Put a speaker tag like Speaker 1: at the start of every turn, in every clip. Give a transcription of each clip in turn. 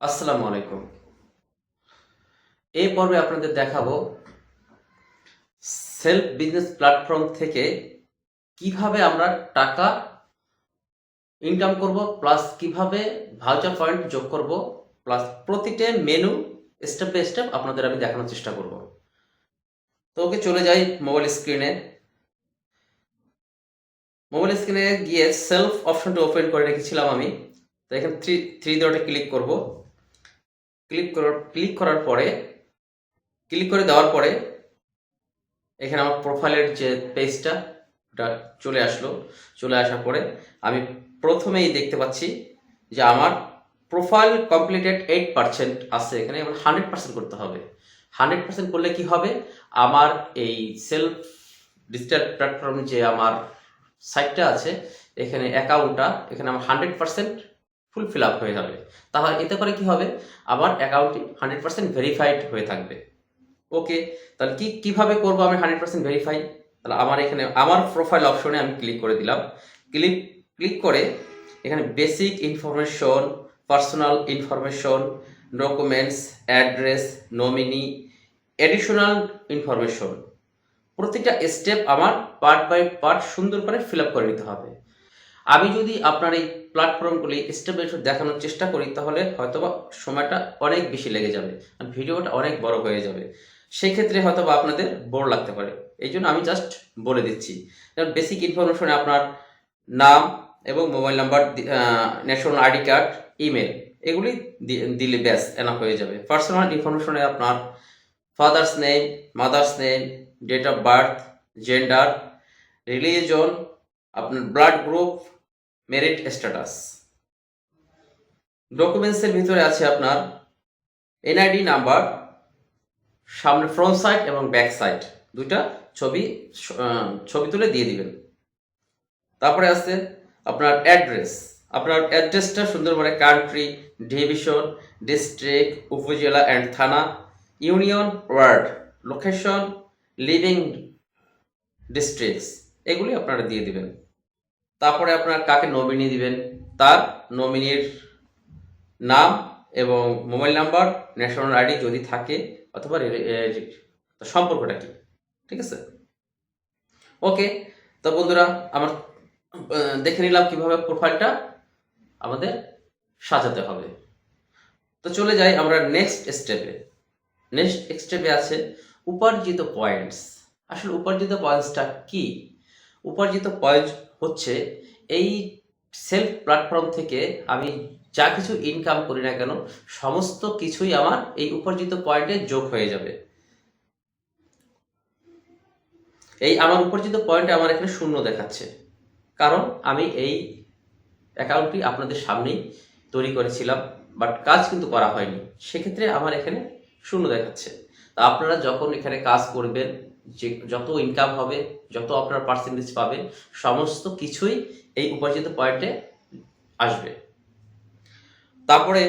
Speaker 1: আসসালামু আলাইকুম। এই পর্বে আপনাদের দেখাবো সেলফ বিজনেস প্ল্যাটফর্ম থেকে কিভাবে আমরা টাকা ইনকাম করব, প্লাস কিভাবে ভাউচার পয়েন্ট যোগ করব, প্লাস প্রতিটা মেনু স্টেপ বাই স্টেপ আপনাদের আমি দেখানোর চেষ্টা করব। তো ওকে, চলে যাই মোবাইল স্ক্রিনে। মোবাইল স্ক্রিনে গিয়ে সেলফ অপশনটা ওপেন করে রেখেছিলাম আমি। তো এখানে থ্রি থ্রি ডটে ক্লিক করব। ক্লিক করার পরে ক্লিক করে দেওয়ার পরে এখানে আমার প্রোফাইলের যে পেজটা ওটা চলে আসার পরে আমি প্রথমেই দেখতে পাচ্ছি যে আমার প্রোফাইল কমপ্লিটেড 8% আছে। এখানে আমার 100% করতে হবে। 100% করলে কি হবে, আমার এই সেলফ ডিজিটাল প্ল্যাটফর্ম যে আমার সাইটটা আছে, এখানে অ্যাকাউন্টটা এখানে আমার 100% ফুল ফিল আপ হয়ে যাবে। তাহলে এতে করে কি হবে, আমার অ্যাকাউন্টটি 100% ভেরিফাইড হয়ে থাকবে। ওকে, তাহলে কিভাবে করব আমি 100% ভেরিফাই? তাহলে আমার এখানে আমার প্রোফাইল অপশনে আমি ক্লিক করে দিলাম। ক্লিক করে এখানে basic information, personal information, documents, address, nominee, additional information, প্রতিটা স্টেপ আমার পার্ট বাই পার্ট সুন্দর করে ফিল আপ করে নিতে হবে। আমি যদি আপনার এই প্ল্যাটফর্মগুলি স্টেপ বাই স্টেপ দেখানোর চেষ্টা করি তাহলে হয়তোবা সময়টা অনেক বেশি লেগে যাবে আর ভিডিওটা অনেক বড় হয়ে যাবে। সেক্ষেত্রে হয়তোবা আপনাদের বোর লাগতে পারে। এই জন্য আমি জাস্ট বলে দিচ্ছি। বেসিক ইনফরমেশনে আপনার নাম এবং mobile number, national ID card, email, এগুলি দিলে ব্যাস এনাফ হয়ে যাবে। পার্সোনাল ইনফরমেশনে আপনার father's name, mother's name, date of birth, gender, religion, আপনার ব্লাড গ্রুপ, মেরিট স্ট্যাটাস। ডকুমেন্টসের ভিতরে আছে আপনার এনআইডি নাম্বার, সামনে ফ্রন্ট সাইড এবং ব্যাক সাইড দুইটা ছবি তুলে দিয়ে দিবেন। তারপরে আছে আপনার অ্যাড্রেস। আপনার অ্যাড্রেসটা সুন্দরভাবে country, division, district, upazila and thana, union, ward, location, living districts, এগুলি আপনারা দিয়ে দিবেন। তারপরে আপনার কাকে নমিনি দিবেন, তার নমিনির নাম এবং মোবাইল নাম্বার, ন্যাশনাল আইডি যদি থাকে, অথবা সম্পর্কটা কি। ঠিক আছে, ওকে। তো বন্ধুরা, আমার দেখে নিলাম কিভাবে প্রোফাইলটা আমাদের সাজাতে হবে। তো চলে যাই আমরা নেক্সট স্টেপে। আছে উপার্জিত পয়েন্টস। আসলে উপার্জিত পয়েন্টসটা কি? উপার্জিত পয়েন্ট হচ্ছে এই সেলফ প্ল্যাটফর্ম থেকে আমি যা কিছু ইনকাম করি না কেন, সমস্ত কিছুই আমার এই উপার্জিত পয়েন্টে যোগ হয়ে যাবে। এই আমার উপার্জিত পয়েন্টে আমার এখানে শূন্য দেখাচ্ছে, কারণ আমি এই অ্যাকাউন্টটি আপনাদের সামনেই তৈরি করেছিলাম, বাট কাজ কিন্তু করা হয়নি। সেক্ষেত্রে আমার এখানে শূন্য দেখাচ্ছে। তা আপনারা যখন এখানে কাজ করবেন, যে যত ইনকাম হবে, যত আপনারা পার্সেন্টেজ পাবেন, সমস্ত কিছুই এই উপার্জিত পয়েন্টে আসবে। তারপরে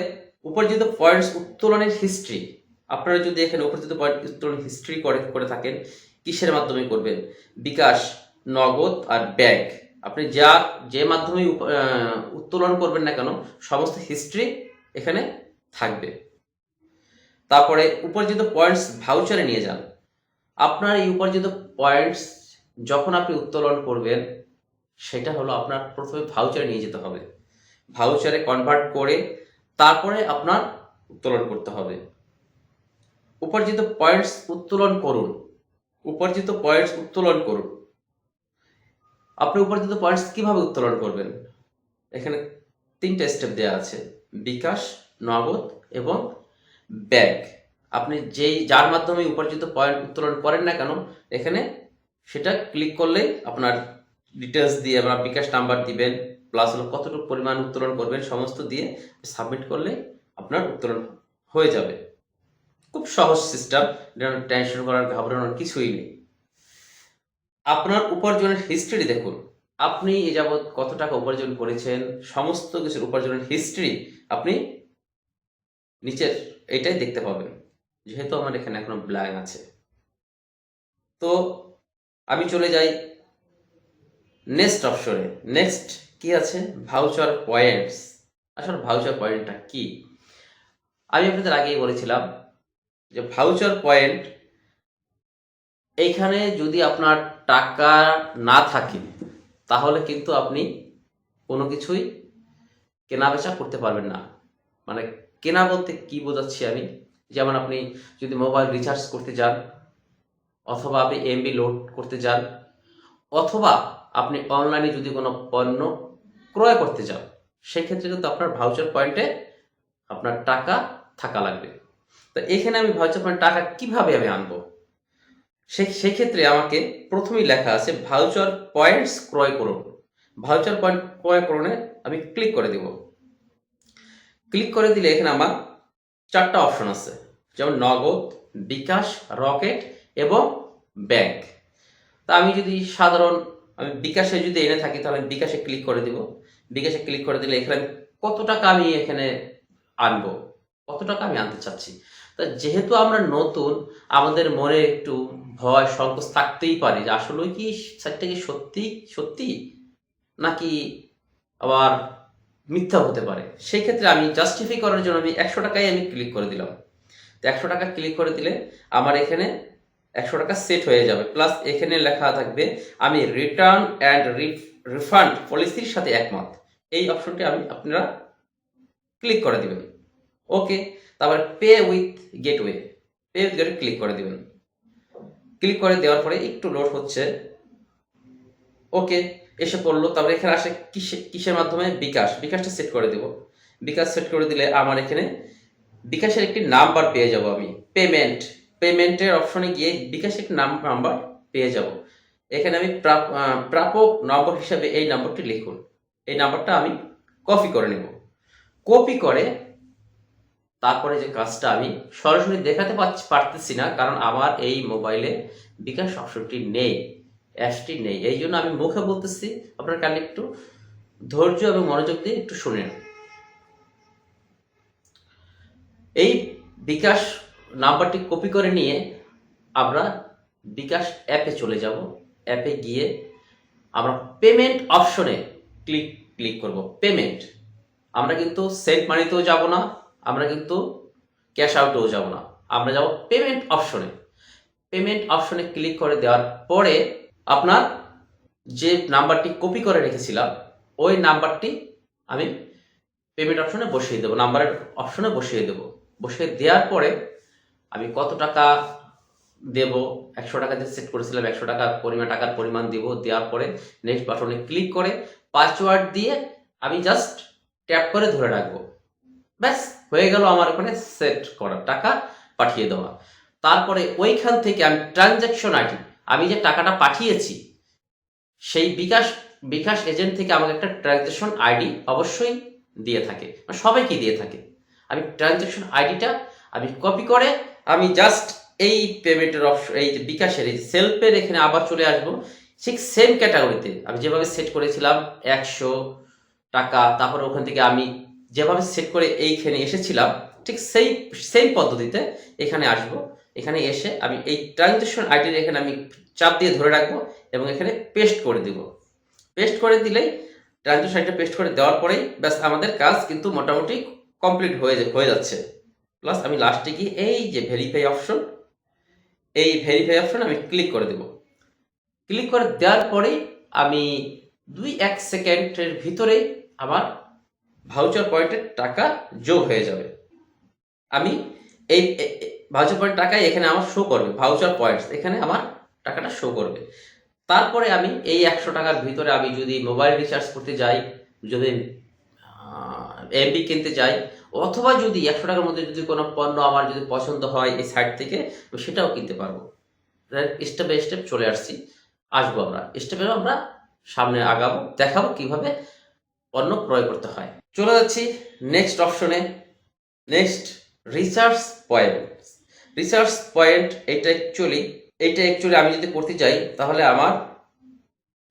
Speaker 1: উপার্জিত পয়েন্টস উত্তোলনের হিস্ট্রি। আপনারা যদি এখানে উপার্জিত পয়েন্ট উত্তোলন হিস্ট্রি করে থাকেন, কিসের মাধ্যমে করবেন? বিকাশ, নগদ আর ব্যাংক। আপনি যে মাধ্যমে উত্তোলন করবেন না কেন, সমস্ত হিস্ট্রি এখানে থাকবে। তারপরে উপার্জিত পয়েন্টস ভাউচারে নিয়ে যান। আপনার এই উপার্জিত পয়েন্টস যখন আপনি উত্তোলন করবেন, সেটা হলো আপনার প্রথমে ভাউচারে নিয়ে যেতে হবে। ভাউচারে কনভার্ট করে তারপরে আপনার উত্তোলন করতে হবে। উপার্জিত পয়েন্টস উত্তোলন করুন। উপার্জিত পয়েন্টস উত্তোলন করুন। আপনি উপার্জিত পয়েন্টস কিভাবে উত্তোলন করবেন? এখানে 3টে স্টেপ দেওয়া আছে: বিকাশ, নগদ এবং ব্যাংক। আপনি যার মাধ্যমে উপার্জিত পয়েন্ট উত্তোলন করেন না কেন, এখানে সেটা ক্লিক করলেই আপনার ডিটেলস দিয়ে আপনার বিকাশ নাম্বার দিবেন, প্লাস হলো কতটুকু পরিমাণ উত্তোলন করবেন, সমস্ত দিয়ে সাবমিট করলে আপনার উত্তোলন হয়ে যাবে। খুব সহজ সিস্টেম, টেনশন করার, ঘাবড়ানোর কিছুই নেই। আপনার উপার্জনের হিস্ট্রি দেখুন। আপনি এ যাবৎ কত টাকা উপার্জন করেছেন, সমস্ত কিছুর উপার্জনের হিস্ট্রি আপনি নিচের এইটাই দেখতে পাবেন, যেহেতু আমার এখানে এখনো ব্ল্যাঙ্ক আছে। তো আমি চলে যাই নেক্সট অপশনে। নেক্সট কি আছে? Voucher points. আসলে ভাউচার পয়েন্টটা কি? আমি আপনাদের আগেই বলেছিলাম যে ভাউচার পয়েন্ট, এইখানে যদি আপনার টাকা না থাকে তাহলে কিন্তু আপনি কোনো কিছুই কেনা বেচা করতে পারবেন না। মানে কেনা বলতে কি বোঝাচ্ছি আমি, যেমন আপনি যদি মোবাইল রিচার্জ করতে যান, অথবা আপনি এমবি লোড করতে যান, অথবা আপনি অনলাইনে যদি কোনো পণ্য ক্রয় করতে যান, সেক্ষেত্রে কিন্তু আপনার ভাউচার পয়েন্টে আপনার টাকা থাকা লাগবে। তো এখানে আমি ভাউচার পয়েন্ট টাকা কিভাবে আমি আনবো, সেক্ষেত্রে আমাকে প্রথমেই লেখা আছে ভাউচার পয়েন্টস ক্রয় করুন। ভাউচার পয়েন্ট ক্রয় করণে আমি ক্লিক করে দিব। ক্লিক করে দিলে এখানে আমার 4টা অপশন আছে, যেমন নগদ, বিকাশ, রকেট এবং ব্যাংক। তা আমি যদি আমি বিকাশে যদি এনে থাকি তাহলে আমি বিকাশে ক্লিক করে দিব। বিকাশে ক্লিক করে দিলে এখানে কত টাকা আমি এখানে আনবো, কত টাকা আমি আনতে চাচ্ছি। তা যেহেতু আমরা নতুন, আমাদের মনে একটু ভয় সংকোচ থাকতেই পারে যে আসলে কি সাইটটা কি সত্যি সত্যি নাকি আবার মিথ্যা হতে পারে। সেই ক্ষেত্রে আমি জাস্টিফাই করার জন্য আমি 100 টাকায় আমি ক্লিক করে দিলাম। তো 100 টাকা ক্লিক করে দিলে আমার এখানে 100 টাকা সেট হয়ে যাবে, প্লাস এখানে লেখা থাকবে আমি রিটার্ন অ্যান্ড রিফান্ড পলিসির সাথে একমত। এই অপশনটি আপনারা ক্লিক করে দিবেন। ওকে, তারপর পে উইথ গেটওয়ে, ক্লিক করে দিবেন। ক্লিক করে দেওয়ার পরে একটু লোড হচ্ছে, ওকে এসে পড়লো। তারপরে এখানে আসে কিসের মাধ্যমে, বিকাশটা সেট করে দেব। বিকাশ সেট করে দিলে আমার এখানে বিকাশের একটি নাম্বার পেয়ে যাব। আমি পেমেন্টের অপশনে গিয়ে বিকাশের একটি নাম্বার পেয়ে যাব। এখানে আমি প্রাপক নম্বর হিসাবে এই নম্বরটি লিখুন। এই নাম্বারটা আমি কপি করে নেব। কপি করে তারপরে যে কাজটা আমি সরাসরি দেখাতে পারতেছি না, কারণ আমার এই মোবাইলে বিকাশ অপশনটি নেই, অ্যাপসটি নেই। এই জন্য আমি মুখে বলতেছি, আপনার কানে একটু ধৈর্য এবং মনোযোগ দিয়ে একটু শুনেন। এই বিকাশ নাম্বারটি কপি করে নিয়ে আমরা বিকাশ অ্যাপে চলে যাব। অ্যাপে গিয়ে আমরা পেমেন্ট অপশনে ক্লিক করব। পেমেন্ট, আমরা কিন্তু সেন্ট মানিতেও যাব না, আমরা কিন্তু ক্যাশ আউটেও যাব না, আমরা যাব পেমেন্ট অপশনে। পেমেন্ট অপশনে ক্লিক করে দেওয়ার পরে আপনার যে নাম্বারটি কপি করে রেখেছিলাম ওই নাম্বারটি আমি পেমেন্ট অপশনে বসিয়ে দেবো, নাম্বারের অপশনে বসিয়ে দেবো। বসিয়ে দেওয়ার পরে আমি কত টাকা দেব, 100 টাকা যে সেট করেছিলাম 100 টাকার পরিমাণ দিব। দেওয়ার পরে নেক্সট বাটনে ক্লিক করে পাসওয়ার্ড দিয়ে আমি জাস্ট ট্যাপ করে ধরে রাখবো। ব্যাস হয়ে গেল আমার ওখানে সেট করা, টাকা পাঠিয়ে দেওয়া। তারপরে ওইখান থেকে আমি ট্রানজ্যাকশন আইডি, আমি যে টাকাটা পাঠিয়েছি সেই বিকাশ এজেন্ট থেকে আমাকে একটা ট্রানজ্যাকশন আইডি অবশ্যই দিয়ে থাকে, সবাইকে দিয়ে থাকে। আমি ট্রানজ্যাকশন আইডিটা আমি কপি করে আমি জাস্ট এই পেমেন্টের অপশন, এই যে বিকাশের এই সেলফের এখানে আবার চলে আসবো। ঠিক সেম ক্যাটাগরিতে আমি যেভাবে সেট করেছিলাম 100 টাকা, তারপরে ওখান থেকে আমি যেভাবে সেট করে এইখানে এসেছিলাম ঠিক সেম পদ্ধতিতে এখানে আসব। এখানে এসে আমি এই ট্রানজ্যাকশন আইডির এখানে আমি চাপ দিয়ে ধরে রাখবো এবং এখানে পেস্ট করে দিব। পেস্ট করে দিলেই ট্রানজ্যাকশন আইডিটা পেস্ট করে দেওয়ার পরেই ব্যাস আমাদের কাজ কিন্তু মোটামুটি কমপ্লিট হয়ে যাচ্ছে। প্লাস আমি লাস্টে গিয়ে এই যে ভেরিফাই অপশন, এই ভেরিফাই অপশন আমি ক্লিক করে দেব। ক্লিক করে দেওয়ার পরেই আমি 2-1 সেকেন্ডের ভিতরে আমার ভাউচার পয়েন্টের টাকা যোগ হয়ে যাবে। আমি এই ভাউচার পয়েন্ট টাকায় এখানে আমার শো করবে, ভাউচার পয়েন্টস এখানে আমার টাকাটা শো করবে। তারপরে আমি এই 100 টাকার ভিতরে আমি যদি মোবাইল রিচার্জ করতে যাই, যদি এমবি কিনতে যাই, অথবা যদি 100 টাকার মধ্যে যদি কোনো পণ্য আমার যদি পছন্দ হয় এই সাইট থেকে, সেটাও কিনতে পারবো। স্টেপ বাই স্টেপ চলে আসবো আমরা স্টেপে, আমরা সামনে আগাবো, দেখাবো কিভাবে পণ্য ক্রয় করতে হয়। চলে যাচ্ছি নেক্সট অপশনে। Next recharge point. এটা অ্যাকচুয়ালি আমি যদি করতে যাই তাহলে আমার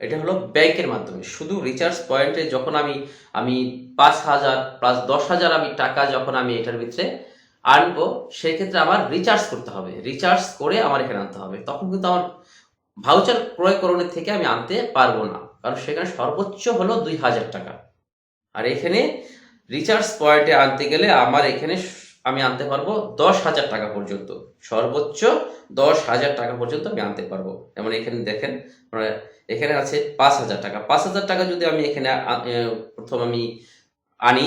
Speaker 1: এটা হলো ব্যাংকের মাধ্যমে। শুধু রিচার্জ পয়েন্টে যখন আমি 5,000 প্লাস 10,000 আমি টাকা যখন আমি এটার ভিতরে আনবো, সেক্ষেত্রে আমার রিচার্জ করতে হবে। রিচার্জ করে আমার এখানে আনতে হবে। তখন কিন্তু আমার ভাউচার ক্রয়করণের থেকে আমি আনতে পারবো না, কারণ সেখানে সর্বোচ্চ হলো 2,000 টাকা। আর এখানে রিচার্জ পয়েন্টে আনতে গেলে আমার এখানে আমি আনতে পারবো 10,000 টাকা পর্যন্ত, সর্বোচ্চ 10,000 টাকা পর্যন্ত আমি আনতে পারবো। যেমন এখানে দেখেন, এখানে আছে 5,000 টাকা। 5,000 টাকা যদি আমি এখানে প্রথম আমি আনি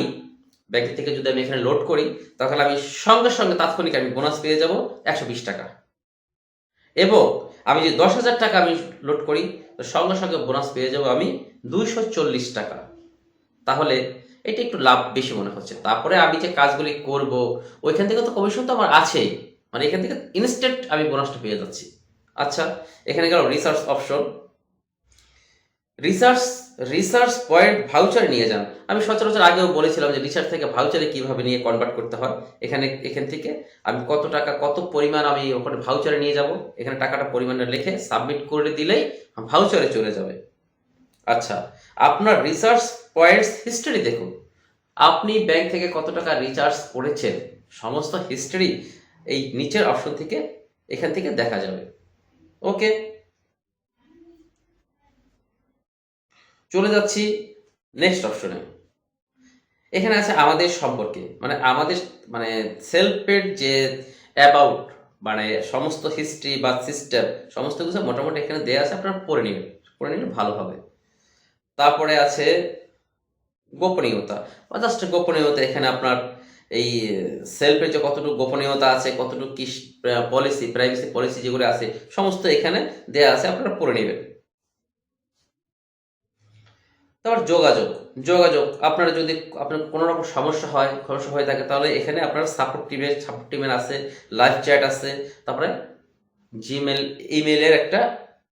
Speaker 1: ব্যাংক থেকে, যদি আমি এখানে লোড করি, তাহলে আমি সঙ্গে সঙ্গে তাৎক্ষণিক আমি বোনাস পেয়ে যাব 120 টাকা। এবং আমি যদি 10,000 টাকা আমি লোড করি, তো সঙ্গে সঙ্গে বোনাস পেয়ে যাব আমি 240 টাকা। তাহলে এটা একটু লাভ বেশি মনে হচ্ছে। তারপরে আমি যে কাজগুলি করব, ওইখান থেকে তো কমিশন তো আমার আছেই, মানে এখান থেকে ইনস্ট্যান্ট আমি বোনাসটা পেয়ে যাচ্ছি। আচ্ছা, এখানে গেল research option. Research point voucher নিয়ে যান। আমি সচরাচর আগেও বলেছিলাম যে রিসার্চ থেকে ভাউচারে কিভাবে নিয়ে কনভার্ট করতে হয়। এখান থেকে আমি কত টাকা, কত পরিমাণ আমি ওখানে ভাউচারে নিয়ে যাব, এখানে টাকাটা পরিমাণে লিখে সাবমিট করে দিলেই ভাউচারে চলে যাবে। আচ্ছা, আপনার রিসার্চ পয়েন্টস হিস্ট্রি দেখুন। আপনি ব্যাংক থেকে কত টাকা রিচার্জ করেছেন, সমস্ত হিস্ট্রি এই নিচের অপশন থেকে, এখান থেকে দেখা যাবে। ওকে, চলে যাচ্ছি নেক্সট অপশনে। এখানে আছে আমাদের সম্পর্কে, মানে আমাদের মানে সেলফের যে অ্যাবাউট, মানে সমস্ত হিস্ট্রি বা সিস্টেম সমস্ত কিছু মোটামুটি এখানে দেওয়া আছে, আপনারা পড়ে নিলে ভালো হবে। তারপরে আছে গোপনীয়তা, জাস্ট গোপনীয়তা। এখানে আপনার এই সেলফের যে কতটুকু গোপনীয়তা আছে, কতটুকু কি পলিসি, প্রাইভেসি পলিসি যেগুলো আছে, সমস্ত এখানে দেয়া আছে, আপনারা পড়ে নেবেন। তারপর যোগাযোগ আপনারা যদি আপনার কোনো রকম সমস্যা হয়ে থাকে, তাহলে এখানে আপনার সাপোর্ট টিমের আছে, লাইভ চ্যাট আছে, তারপরে ইমেলের একটা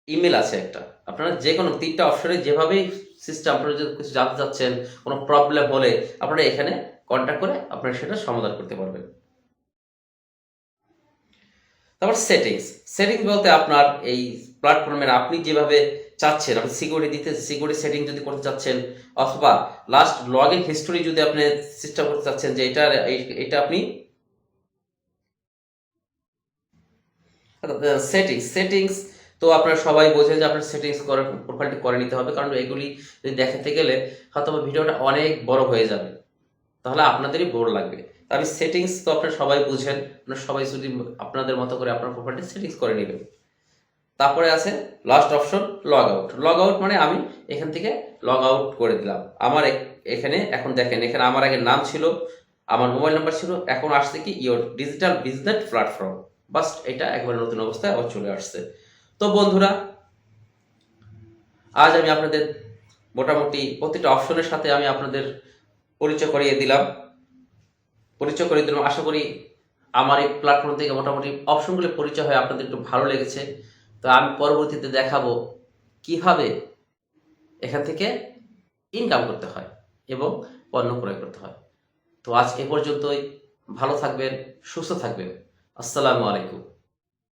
Speaker 1: ইমেল আছে একটা। আপনারা যে কোনো 3টা অপশনে যেভাবেই সিস্টেম, আপনারা যদি কিছু জানতে চাচ্ছেন, কোনো প্রবলেম হলে আপনারা এখানে কন্ট্যাক্ট করে আপনারা সেটা সমাধান করতে পারবেন। তারপর সেটিংস বলতে আপনার এই প্ল্যাটফর্মের আপনি যেভাবে চাচ্ছেন, আপনি সিকিউরিটি সেটিং যদি করতে চাচ্ছেন, অথবা লাস্ট লগ ইন হিস্টোরি যদি আপনি সিস্টেম করতে চাচ্ছেন, যে এটা আপনি সেটিংস তো আপনারা সবাই বোঝেন যে আপনার সেটিংস প্রোফাইলটি করে নিতে হবে, কারণ এগুলি যদি দেখাতে গেলে হয়তো ভিডিওটা অনেক বড় হয়ে যাবে, তাহলে আপনাদেরই বোর লাগবে। আমি সেটিংস তো আপনারা সবাই বুঝেন, আপনারা সবাই যদি আপনাদের মতো করে আপনার প্রোফাইলটি সেটিংস করে নেবেন। তারপরে আছে লাস্ট অপশন লগ আউট, মানে আমি এখান থেকে লগ আউট করে দিলাম। আমার এখানে এখন দেখেন, এখানে আমার আগে নাম ছিল, আমার মোবাইল নাম্বার ছিল, এখন আসছে কি ইওর ডিজিটাল বিজনেস প্ল্যাটফর্ম। বাস এটা একবার নতুন অবস্থায় আবার চলে আসছে। তো বন্ধুরা, আজ আমি আপনাদের মোটামুটি প্রতিটা অপশনের সাথে আমি আপনাদের পরিচয় করিয়ে দিলাম। আশা করি আমার এই প্ল্যাটফর্ম থেকে মোটামুটি অপশনগুলো পরিচয় হয়ে আপনাদের একটু ভালো লেগেছে। তো আমি পরবর্তীতে দেখাবো কিভাবে এখান থেকে ইনকাম করতে হয় এবং পণ্য ক্রয় করতে হয়। তো আজ এ পর্যন্তই। ভালো থাকবেন, সুস্থ থাকবেন। আসসালামু আলাইকুম।